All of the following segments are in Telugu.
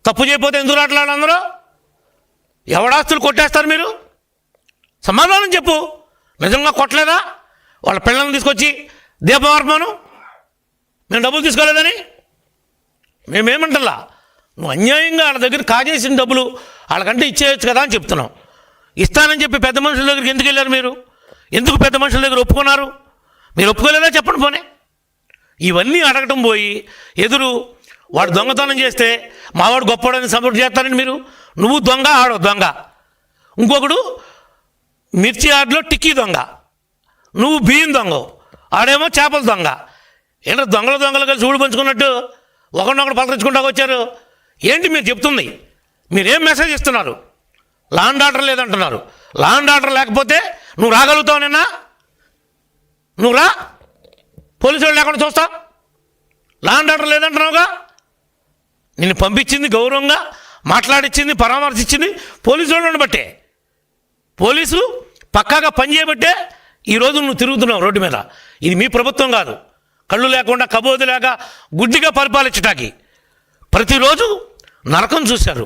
తప్పు చేయకపోతే ఎందుకు రావట్లేదు అందరూ? ఎవడాస్తులు కొట్టేస్తారు మీరు? సమాధానం చెప్పు. నిజంగా కొట్టలేదా? వాళ్ళ పిల్లల్ని తీసుకొచ్చి దీపవర్మను మేము డబ్బులు తీసుకోలేదని మేమేమంటలా. నువ్వు అన్యాయంగా వాళ్ళ దగ్గర కాజేసిన డబ్బులు వాళ్ళకంటే ఇచ్చేయచ్చు కదా అని చెప్తున్నావు. ఇస్తానని చెప్పి పెద్ద మనుషుల దగ్గరికి ఎందుకు వెళ్ళారు మీరు? ఎందుకు పెద్ద మనుషుల దగ్గర ఒప్పుకున్నారు? మీరు ఒప్పుకోలేదా చెప్పండి పోనీ. ఇవన్నీ అడగటం పోయి ఎదురు వాడు దొంగతనం చేస్తే మావాడు గొప్పవాడని సపోర్ట్ చేస్తారని మీరు. నువ్వు దొంగ, ఆడో దొంగ, ఇంకొకడు మిర్చి ఆటలో టిక్కీ దొంగ, నువ్వు బియ్యం దొంగ, ఆడేమో చేపల దొంగ. ఏంటో దొంగలు కలిసి ఊడు పంచుకున్నట్టు ఒకరినొకరు పలకరించుకుంటా వచ్చారు. ఏంటి మీరు చెప్తుంది? మీరేం మెసేజ్ ఇస్తున్నారు? లా అండ్ ఆర్డర్ లేదంటున్నారు. లా అండ్ ఆర్డర్ లేకపోతే నువ్వు రాగలుగుతావు నిన్న? నువ్వు రా, పోలీసు వాళ్ళు లేకుండా చూస్తా. లా అండ్ ఆర్డర్ లేదంటున్నావుగా. నిన్ను పంపించింది గౌరవంగా మాట్లాడిచ్చింది పరామర్శించింది పోలీసు వాళ్ళని బట్టే. పోలీసులు పక్కాగా పనిచేయబట్టే ఈరోజు నువ్వు తిరుగుతున్నావు రోడ్డు మీద. ఇది మీ ప్రభుత్వం కాదు. కళ్ళు లేకుండా కబోదు లేక గుడ్డిగా పరిపాలించటానికి ప్రతిరోజు నరకం చూశారు.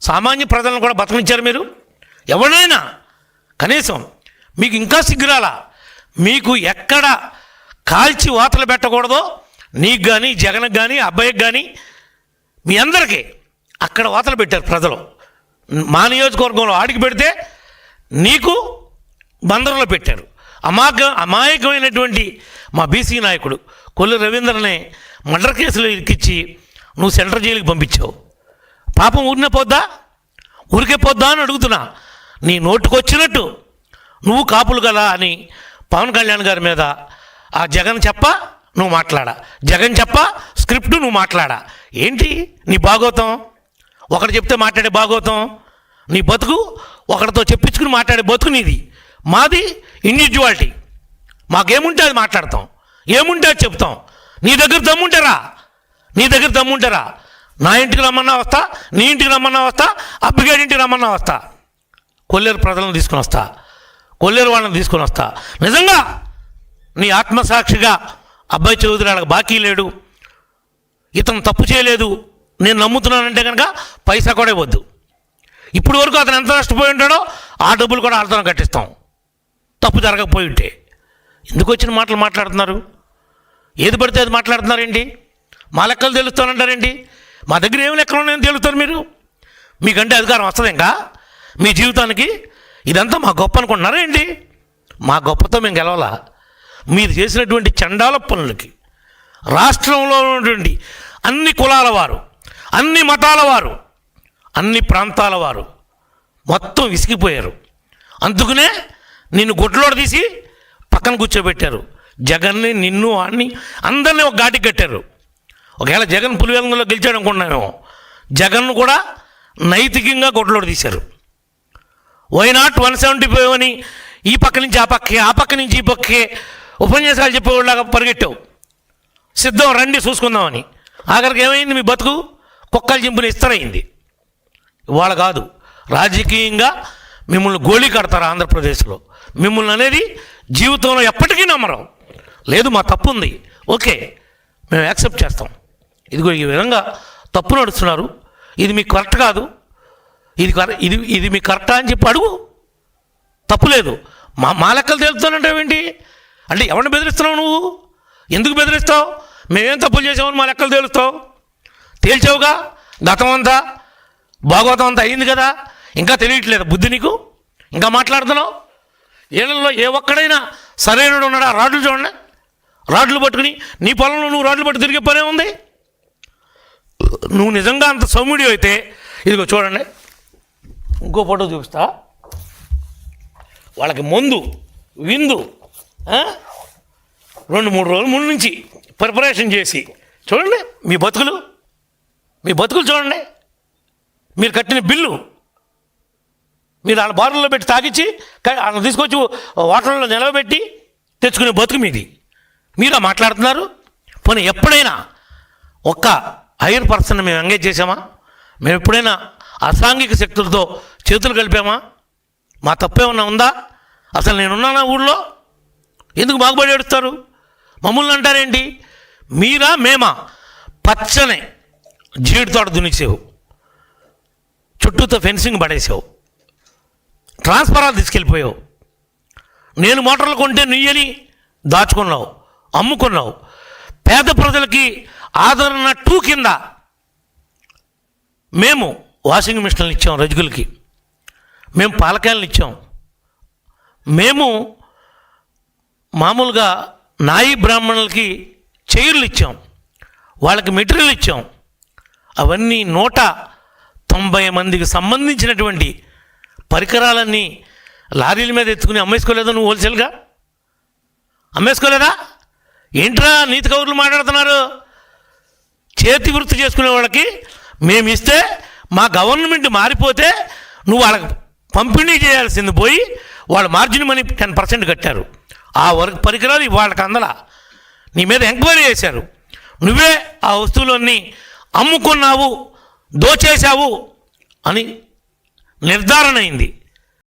సామాన్య ప్రజలను కూడా బతకనిచ్చారు మీరు. ఎవరైనా కనీసం మీకు ఇంకా సిగ్గురాలా? మీకు ఎక్కడ కాల్చి వాతలు పెట్టకూడదో నీకు కానీ జగన్కి కానీ అబ్బాయికి కానీ మీ అందరికీ అక్కడ వాతలు పెట్టారు ప్రజలు. మా నియోజకవర్గంలో ఆడికి పెడితే నీకు బందరులో పెట్టారు. అమాయకమైనటువంటి మా బీసీ నాయకుడు కొల్లు రవీంద్రనే మర్డర్ కేసులో ఇరికిచ్చి నువ్వు సెంట్రల్ జైలుకి పంపించావు. పాపం ఊరికే పోద్దా అని అడుగుతున్నా. నీ నోటుకొచ్చినట్టు నువ్వు కాపులు కదా అని పవన్ కళ్యాణ్ గారి మీద ఆ జగన్ నువ్వు మాట్లాడా, జగన్ స్క్రిప్ట్ నువ్వు మాట్లాడా. ఏంటి నీ భాగోతం? ఒకటి చెప్తే మాట్లాడే భాగోతం నీ బతుకు, ఒకరితో చెప్పించుకుని మాట్లాడే బతుకు నీది. మాది ఇండివిజువాలిటీ. మాకేముంటే అది మాట్లాడతాం, ఏముంటే అది చెప్తాం. నీ దగ్గర దమ్ముంటారా? నా ఇంటికి రమ్మన్నా వస్తా, నీ ఇంటికి రమ్మన్నా వస్తా, అబ్బిగాడి ఇంటికి రమ్మన్నా వస్తా, కొల్లేరు ప్రజలను తీసుకుని వస్తా, కొల్లేరు వాళ్ళని తీసుకుని వస్తా. నిజంగా నీ ఆత్మసాక్షిగా అబ్బాయి చౌదరి వాళ్ళకి బాకీ లేడు, ఇతను తప్పు చేయలేదు, నేను నమ్ముతున్నానంటే కనుక పైసా కూడా ఇవ్వద్దు. ఇప్పుడు వరకు అతను ఎంత నష్టపోయి ఉంటాడో ఆ డబ్బులు కూడా అర్థం కట్టిస్తాం, తప్పు జరగకపోయి ఉంటే. ఎందుకు వచ్చిన మాటలు మాట్లాడుతున్నారు? ఏది పడితే అది మాట్లాడుతున్నారేంటి? మా లెక్కలు తెలుస్తానంటారేంటి? మా దగ్గర ఏమి లెక్కలు ఉన్నాయని తెలుస్తారు మీరు. మీకంటే అధికారం వస్తుంది ఇంకా మీ జీవితానికి. ఇదంతా మా గొప్ప అనుకుంటున్నారా ఏంటి? మా గొప్పతో మేము గెలవాలా? మీరు చేసినటువంటి చండాల పనులకి రాష్ట్రంలో ఉన్నటువంటి అన్ని కులాల వారు, అన్ని మతాల వారు, అన్ని ప్రాంతాల వారు మొత్తం విసిగిపోయారు. అందుకనే నిన్ను గుడ్లోడ తీసి పక్కన కూర్చోబెట్టారు. జగన్ని, నిన్ను, వాడిని అందరినీ ఒక ఘాటికి కట్టారు. ఒకవేళ జగన్ పులివెందులో గెలిచాడు అనుకున్నామేమో, జగన్ను కూడా నైతికంగా గుడ్లోడ తీశారు. వైనాట్ 175 అని ఈ పక్క నుంచి ఆ పక్కే, ఆ పక్క నుంచి ఈ పక్కే ఉపన్యాసాలు చెప్పేవాళ్ళగా పరిగెట్టావు. సిద్ధం రండి చూసుకుందామని. ఆఖరికి ఏమైంది? మీ బతుకు కుక్కలు చింపిన ఇస్తరైంది. ఇవాళ కాదు, రాజకీయంగా మిమ్మల్ని గోళీ కడతారు ఆంధ్రప్రదేశ్లో. మిమ్మల్ని అనేది జీవితంలో ఎప్పటికీ నమ్మరు. లేదు మా తప్పు ఉంది, ఓకే మేము యాక్సెప్ట్ చేస్తాం. ఇదిగో ఈ విధంగా తప్పు నడుస్తున్నారు, ఇది మీకు కరెక్ట్ కాదు, ఇది మీకు కరెక్టా అని చెప్పి అడుగు. తప్పులేదు. మా లెక్కలు తెలుపుతానంటావేంటి? అంటే ఎవరిని బెదిరిస్తున్నావు నువ్వు? ఎందుకు బెదిరిస్తావు? మేమేం తప్పులు చేసామని మా లెక్కలు తేలుస్తావు? తేల్చావుగా. గతం అంతా భాగవతం అంతా అయింది కదా, ఇంకా తెలియట్లేదు బుద్ధి నీకు? ఇంకా మాట్లాడుతున్నావు. ఏళ్ళల్లో ఏ ఒక్కడైనా సరైనడు ఉన్నాడా? రాడ్లు చూడండి, రాడ్లు పట్టుకుని నీ పొలంలో నువ్వు రాడ్లు పట్టు తిరిగే పనే ఉంది. నువ్వు నిజంగా అంత సౌమ్యుడి అయితే ఇదిగో చూడండి, ఇంకో ఫోటో చూపిస్తా. వాళ్ళకి మందు విందు 2-3 రోజుల ముందు నుంచి ప్రిపరేషన్ చేసి చూడండి మీ బతుకులు చూడండి. మీరు కట్టిన బిల్లు మీరు వాళ్ళ బారుల్లో పెట్టి తాగిచ్చి వాళ్ళని తీసుకొచ్చి హోటల్లో నిలవబెట్టి తెచ్చుకునే బతుకు మీది. మీరా మాట్లాడుతున్నారు? పోనీ ఎప్పుడైనా ఒక్క హైయర్ పర్సన్ మేము ఎంగేజ్ చేసామా? మేము ఎప్పుడైనా అసాంఘిక శక్తులతో చేతులు కలిపామా? మా తప్పేమన్నా ఉందా? అసలు నేనున్నానా ఊళ్ళో? ఎందుకు బాగుపడి ఏడుస్తారు? మమ్మల్ని అంటారేంటి? మీరా మేమా? పచ్చని జీడి తోట దునిచేవు, చుట్టూతో ఫెన్సింగ్ పడేసావు, ట్రాన్స్ఫారాలు తీసుకెళ్ళిపోయావు. నేను మోటార్లు కొంటే నుయ్యని దాచుకున్నావు, అమ్ముకున్నావు. పేద ప్రజలకి ఆదరణ 2 కింద మేము వాషింగ్ మిషన్లు ఇచ్చాం, రజకులకి మేము పాలకాయలను ఇచ్చాం, మేము మామూలుగా నాయి బ్రాహ్మణులకి చైర్లు ఇచ్చాం, వాళ్ళకి మెటీరియల్ ఇచ్చాం. అవన్నీ 190 మందికి సంబంధించినటువంటి పరికరాలన్నీ లారీల మీద ఎత్తుకుని అమ్మేసుకోలేదా? నువ్వు హోల్సేల్గా అమ్మేసుకోలేదా? ఏంట్రా నీతి కౌరులు మాట్లాడుతున్నారు? చేతి వృత్తి చేసుకునే వాళ్ళకి మేము ఇస్తే మా గవర్నమెంట్ మారిపోతే నువ్వు వాళ్ళకి పంపిణీ చేయాల్సింది పోయి వాళ్ళ మార్జిన్ మనీ 10% కట్టారు. ఆ పరికరాలు వాళ్ళకి అందలా. నీ మీద ఎంక్వైరీ చేశారు. నువ్వే ఆ వస్తువులన్నీ అమ్ముకున్నావు, దోచేశావు అని నిర్ధారణ అయింది.